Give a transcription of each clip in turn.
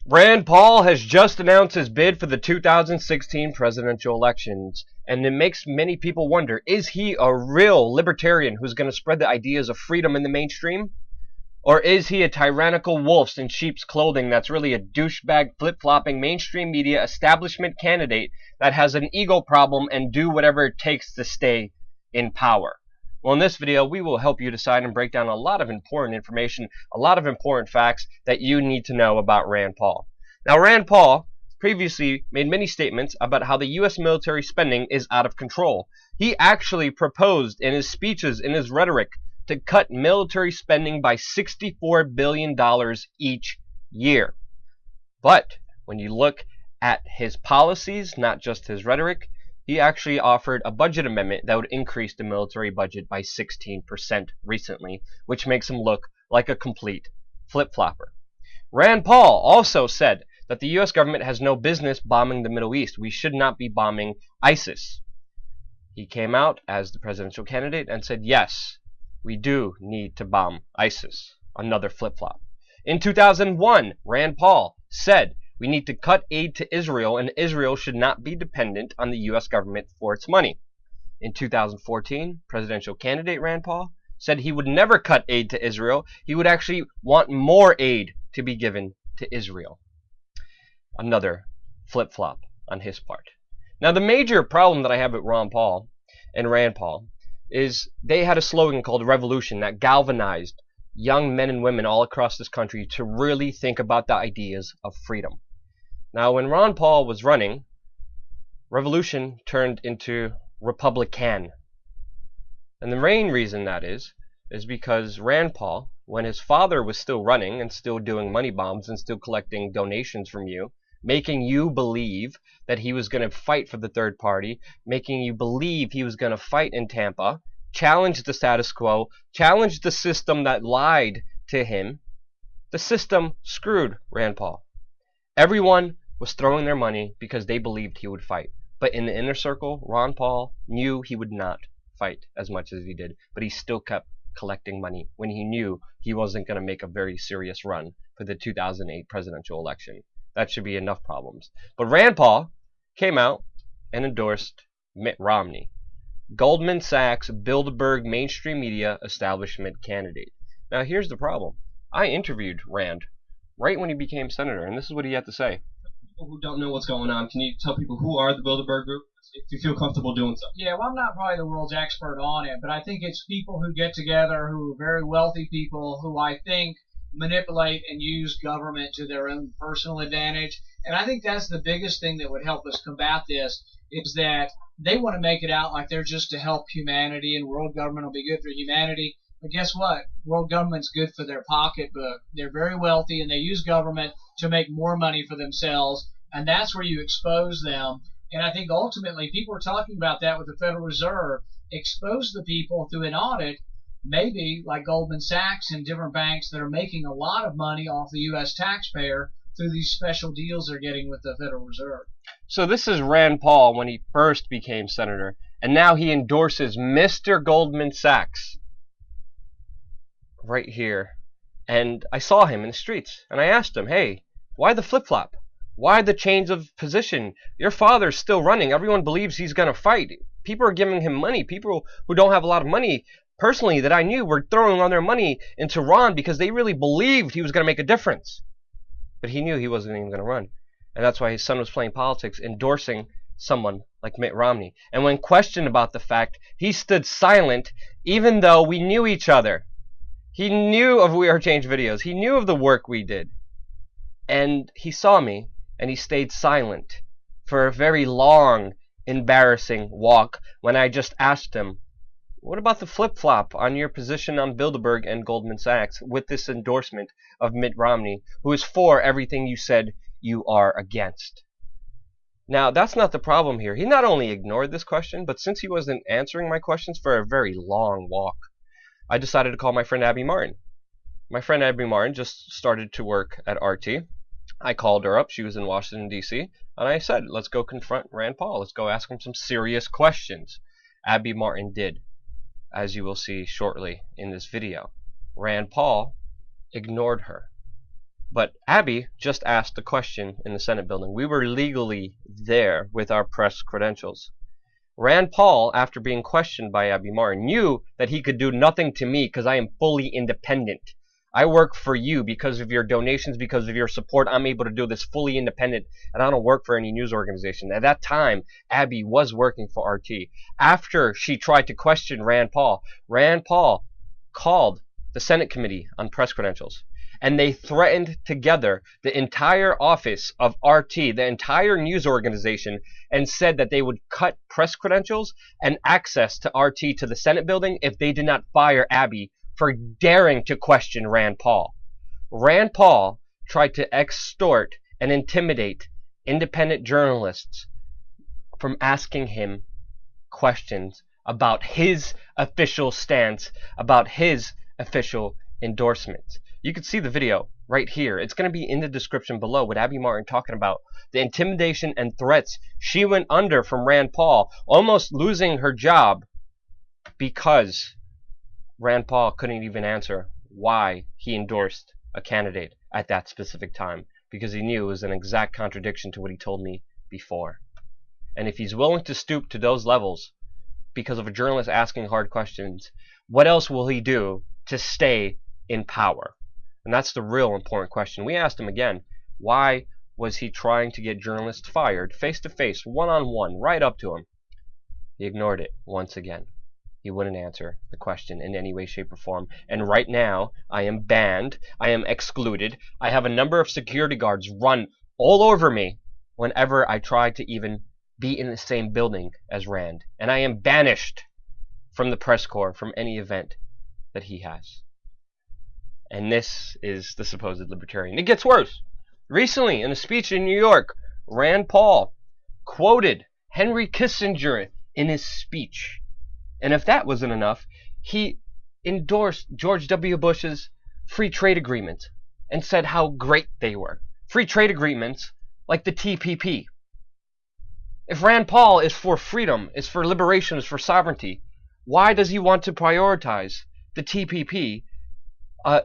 Rand Paul has just announced his bid for the 2016 presidential elections, and it makes many people wonder, is he a real libertarian who's going to spread the ideas of freedom in the mainstream? Or is he a tyrannical wolf in sheep's clothing that's really a douchebag flip-flopping mainstream media establishment candidate that has an ego problem and do whatever it takes to stay in power? Well, in this video, we will help you decide and break down a lot of important information, a lot of important facts that you need to know about Rand Paul. Now, Rand Paul previously made many statements about how the U.S. military spending is out of control. He actually proposed in his speeches, in his rhetoric, to cut military spending by $64 billion each year. But when you look at his policies, not just his rhetoric, he actually offered a budget amendment that would increase the military budget by 16% recently, which makes him look like a complete flip-flopper. Rand Paul also said that the U.S. government has no business bombing the Middle East. We should not be bombing ISIS. He came out as the presidential candidate and said, yes, we do need to bomb ISIS. Another flip-flop. In 2001, Rand Paul said we need to cut aid to Israel, and Israel should not be dependent on the U.S. government for its money. In 2014, presidential candidate Rand Paul said he would never cut aid to Israel. He would actually want more aid to be given to Israel. Another flip-flop on his part. Now, the major problem that I have with Ron Paul and Rand Paul is they had a slogan called Revolution that galvanized young men and women all across this country to really think about the ideas of freedom. Now, when Ron Paul was running, Revolution turned into Republican. And the main reason that is because Rand Paul, when his father was still running and still doing money bombs and still collecting donations from you, making you believe that he was going to fight for the third party, making you believe he was going to fight in Tampa, challenge the status quo, challenge the system that lied to him, the system screwed Rand Paul. Everyone was throwing their money because they believed he would fight. But in the inner circle, Ron Paul knew he would not fight as much as he did, but he still kept collecting money when he knew he wasn't going to make a very serious run for the 2008 presidential election. That should be enough problems. But Rand Paul came out and endorsed Mitt Romney, Goldman Sachs, Bilderberg mainstream media establishment candidate. Now, here's the problem. I interviewed Rand right when he became senator, and this is what he had to say. People who don't know what's going on, can you tell people who are the Bilderberg group, if you feel comfortable doing so? Yeah, well, I'm not probably the world's expert on it, but I think it's people who get together who are very wealthy people who I think manipulate and use government to their own personal advantage. And I think that's the biggest thing that would help us combat this, is that they want to make it out like they're just to help humanity and world government will be good for humanity. But guess what? World government's good for their pocketbook. They're very wealthy and they use government to make more money for themselves. And that's where you expose them. And I think ultimately people are talking about that with the Federal Reserve. Expose the people through an audit, maybe like Goldman Sachs and different banks that are making a lot of money off the U.S. taxpayer through these special deals they're getting with the Federal Reserve. So this is Rand Paul when he first became senator, and now he endorses Mr. Goldman Sachs right here. And I saw him in the streets, and I asked him, hey, why the flip-flop? Why the change of position? Your father's still running. Everyone believes he's going to fight. People are giving him money. People who don't have a lot of money, personally, that I knew, were throwing all their money into Ron because they really believed he was going to make a difference. But he knew he wasn't even going to run. And that's why his son was playing politics, endorsing someone like Mitt Romney. And when questioned about the fact, he stood silent, even though we knew each other. He knew of We Are Change videos. He knew of the work we did. And he saw me, and he stayed silent for a very long, embarrassing walk when I just asked him, what about the flip-flop on your position on Bilderberg and Goldman Sachs with this endorsement of Mitt Romney, who is for everything you said you are against? Now, that's not the problem here. He not only ignored this question, but since he wasn't answering my questions for a very long walk, I decided to call my friend Abby Martin. My friend Abby Martin just started to work at RT. I called her up. She was in Washington, D.C. And I said, let's go confront Rand Paul. Let's go ask him some serious questions. Abby Martin did, as you will see shortly in this video. Rand Paul ignored her. But Abby just asked a question in the Senate building. We were legally there with our press credentials. Rand Paul, after being questioned by Abby Martin, knew that he could do nothing to me because I am fully independent. I work for you because of your donations, because of your support. I'm able to do this fully independent, and I don't work for any news organization. At that time, Abby was working for RT. After she tried to question Rand Paul called the Senate Committee on Press Credentials, and they threatened together the entire office of RT, the entire news organization, and said that they would cut press credentials and access to RT to the Senate building if they did not fire Abby for daring to question Rand Paul. Rand Paul tried to extort and intimidate independent journalists from asking him questions about his official stance, about his official endorsements. You can see the video right here. It's going to be in the description below with Abby Martin talking about the intimidation and threats she went under from Rand Paul, almost losing her job because Rand Paul couldn't even answer why he endorsed a candidate at that specific time, because he knew it was an exact contradiction to what he told me before. And if he's willing to stoop to those levels because of a journalist asking hard questions, what else will he do to stay in power? And that's the real important question. We asked him again, why was he trying to get journalists fired face to face, one-on-one, right up to him? He ignored it once again. He wouldn't answer the question in any way, shape, or form. And right now, I am banned. I am excluded. I have a number of security guards run all over me whenever I try to even be in the same building as Rand. And I am banished from the press corps from any event that he has. And this is the supposed libertarian. It gets worse. Recently, in a speech in New York, Rand Paul quoted Henry Kissinger in his speech. And if that wasn't enough, he endorsed George W. Bush's free trade agreement and said how great they were. Free trade agreements like the TPP. If Rand Paul is for freedom, is for liberation, is for sovereignty, why does he want to prioritize the TPP, a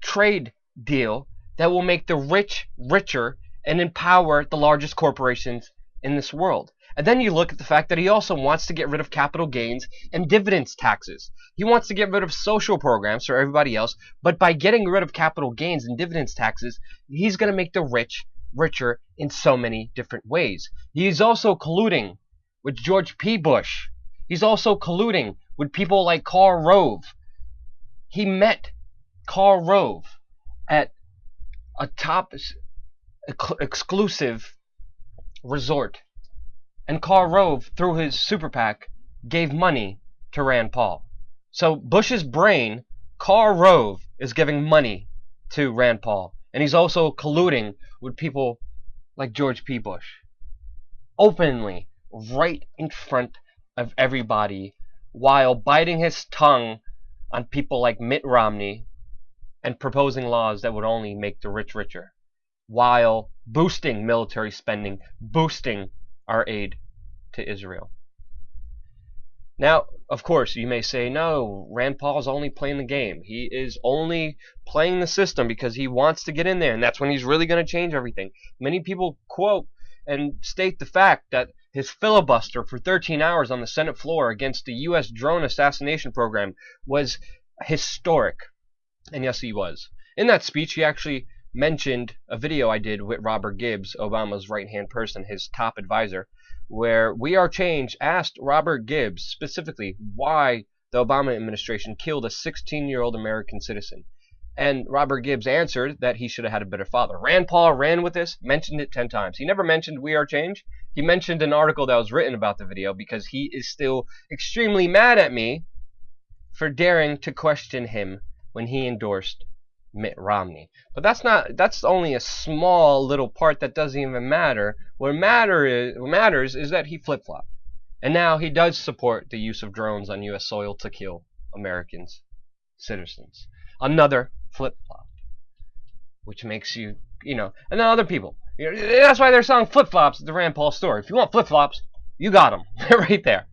trade deal that will make the rich richer and empower the largest corporations in this world? And then you look at the fact that he also wants to get rid of capital gains and dividends taxes. He wants to get rid of social programs for everybody else, but by getting rid of capital gains and dividends taxes, he's going to make the rich richer in so many different ways. He's also colluding with George P. Bush. He's also colluding with people like Karl Rove. He met Karl Rove at a top exclusive resort. And Karl Rove, through his super PAC, gave money to Rand Paul. So Bush's brain, Karl Rove, is giving money to Rand Paul. And he's also colluding with people like George P. Bush. Openly, right in front of everybody, while biting his tongue on people like Mitt Romney and proposing laws that would only make the rich richer, while boosting military spending, boosting our aid to Israel. Now, of course, you may say, no, Rand Paul is only playing the game. He is only playing the system because he wants to get in there, and that's when he's really going to change everything. Many people quote and state the fact that his filibuster for 13 hours on the Senate floor against the U.S. drone assassination program was historic. And yes, he was. In that speech, he actually mentioned a video I did with Robert Gibbs, Obama's right-hand person, his top advisor, where We Are Change asked Robert Gibbs specifically why the Obama administration killed a 16-year-old American citizen. And Robert Gibbs answered that he should have had a better father. Rand Paul ran with this, mentioned it 10 times. He never mentioned We Are Change. He mentioned an article that was written about the video because he is still extremely mad at me for daring to question him when he endorsed Mitt Romney. But that's only a small little part that doesn't even matter. What matters is that he flip-flopped. And now he does support the use of drones on U.S. soil to kill Americans, citizens. Another flip-flop. Which makes you, and then other people. That's why they're selling flip-flops at the Rand Paul store. If you want flip-flops, you got them. They're right there.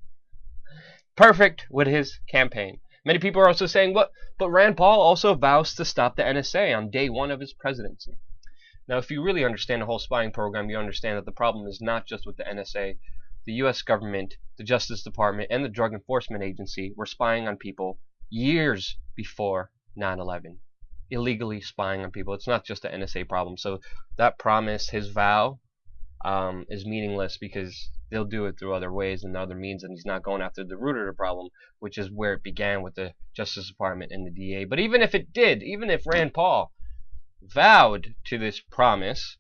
Perfect with his campaign. Many people are also saying, but Rand Paul also vows to stop the NSA on day one of his presidency. Now, if you really understand the whole spying program, you understand that the problem is not just with the NSA. The U.S. government, the Justice Department, and the Drug Enforcement Agency were spying on people years before 9/11. Illegally spying on people. It's not just the NSA problem. So that promise, his vow, is meaningless because they'll do it through other ways and other means, and he's not going after the root of the problem, which is where it began with the Justice Department and the DA. But even if it did, even if Rand Paul vowed to this promise,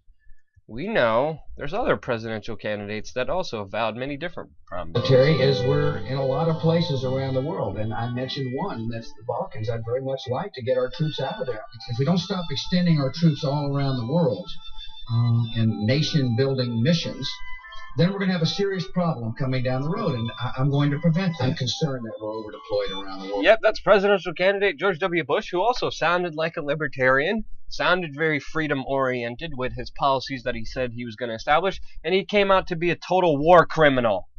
we know there's other presidential candidates that also have vowed many different promises. Terry, is we're in a lot of places around the world, and I mentioned one, that's the Balkans. I'd very much like to get our troops out of there. If we don't stop extending our troops all around the world in nation-building missions, then we're going to have a serious problem coming down the road, and I'm going to prevent that. I'm concerned that we're over-deployed around the world. Yep, that's presidential candidate George W. Bush, who also sounded like a libertarian, sounded very freedom-oriented with his policies that he said he was going to establish, and he came out to be a total war criminal.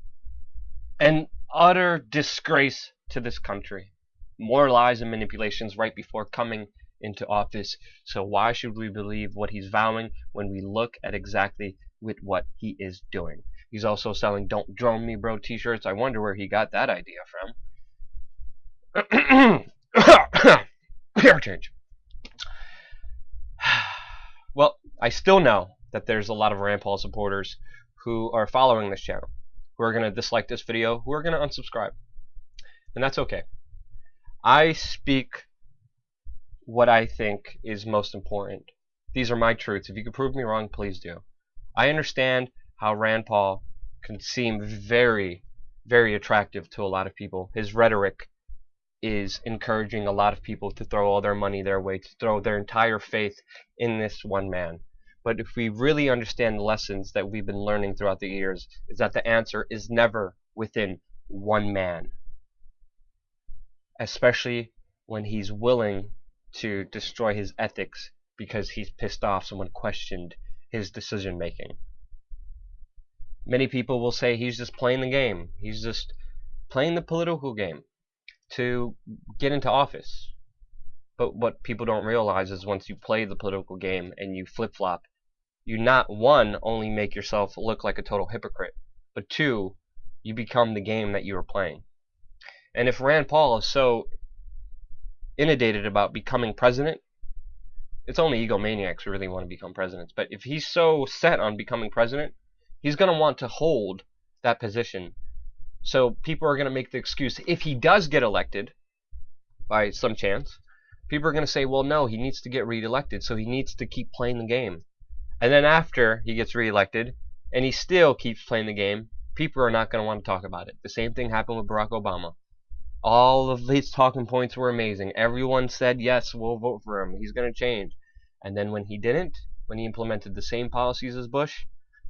An utter disgrace to this country. More lies and manipulations right before coming into office. So why should we believe what he's vowing when we look at exactly with what he is doing? He's also selling "Don't Drone Me, Bro" t-shirts. I wonder where he got that idea from. Hair change. Well, I still know that there's a lot of Rand Paul supporters who are following this channel, who are going to dislike this video, who are going to unsubscribe. And that's okay. I speak what I think is most important. These are my truths. If you can prove me wrong, please do. I understand how Rand Paul can seem very, very attractive to a lot of people. His rhetoric is encouraging a lot of people to throw all their money their way, to throw their entire faith in this one man. But if we really understand the lessons that we've been learning throughout the years, is that the answer is never within one man. Especially when he's willing to destroy his ethics because he's pissed off someone questioned his decision making. Many people will say he's just playing the game. He's just playing the political game to get into office. But what people don't realize is once you play the political game and you flip-flop, you not, one, only make yourself look like a total hypocrite, but two, you become the game that you are playing. And if Rand Paul is so inundated about becoming president, it's only egomaniacs who really want to become presidents. But if he's so set on becoming president, he's going to want to hold that position. So people are going to make the excuse, if he does get elected, by some chance, people are going to say, well, no, he needs to get reelected, so he needs to keep playing the game. And then after he gets reelected, and he still keeps playing the game, people are not going to want to talk about it. The same thing happened with Barack Obama. All of his talking points were amazing. Everyone said, yes, we'll vote for him. He's going to change. And then when he didn't, when he implemented the same policies as Bush,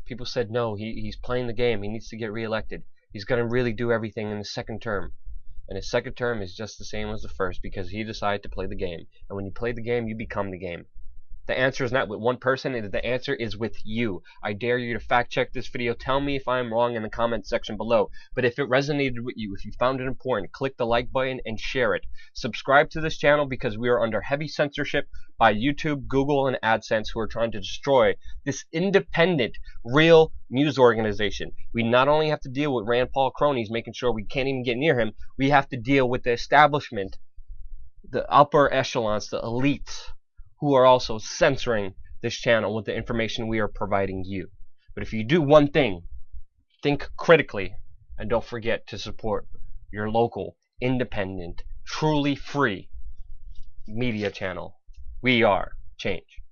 people said, no, he's playing the game. He needs to get reelected. He's going to really do everything in his second term. And his second term is just the same as the first because he decided to play the game. And when you play the game, you become the game. The answer is not with one person, the answer is with you. I dare you to fact check this video. Tell me if I'm wrong in the comment section below. But if it resonated with you, if you found it important, click the like button and share it. Subscribe to this channel because we are under heavy censorship by YouTube, Google, and AdSense who are trying to destroy this independent, real news organization. We not only have to deal with Rand Paul cronies, making sure we can't even get near him, we have to deal with the establishment, the upper echelons, the elites, who are also censoring this channel with the information we are providing you. But if you do one thing, think critically, and don't forget to support your local, independent, truly free media channel. We are change.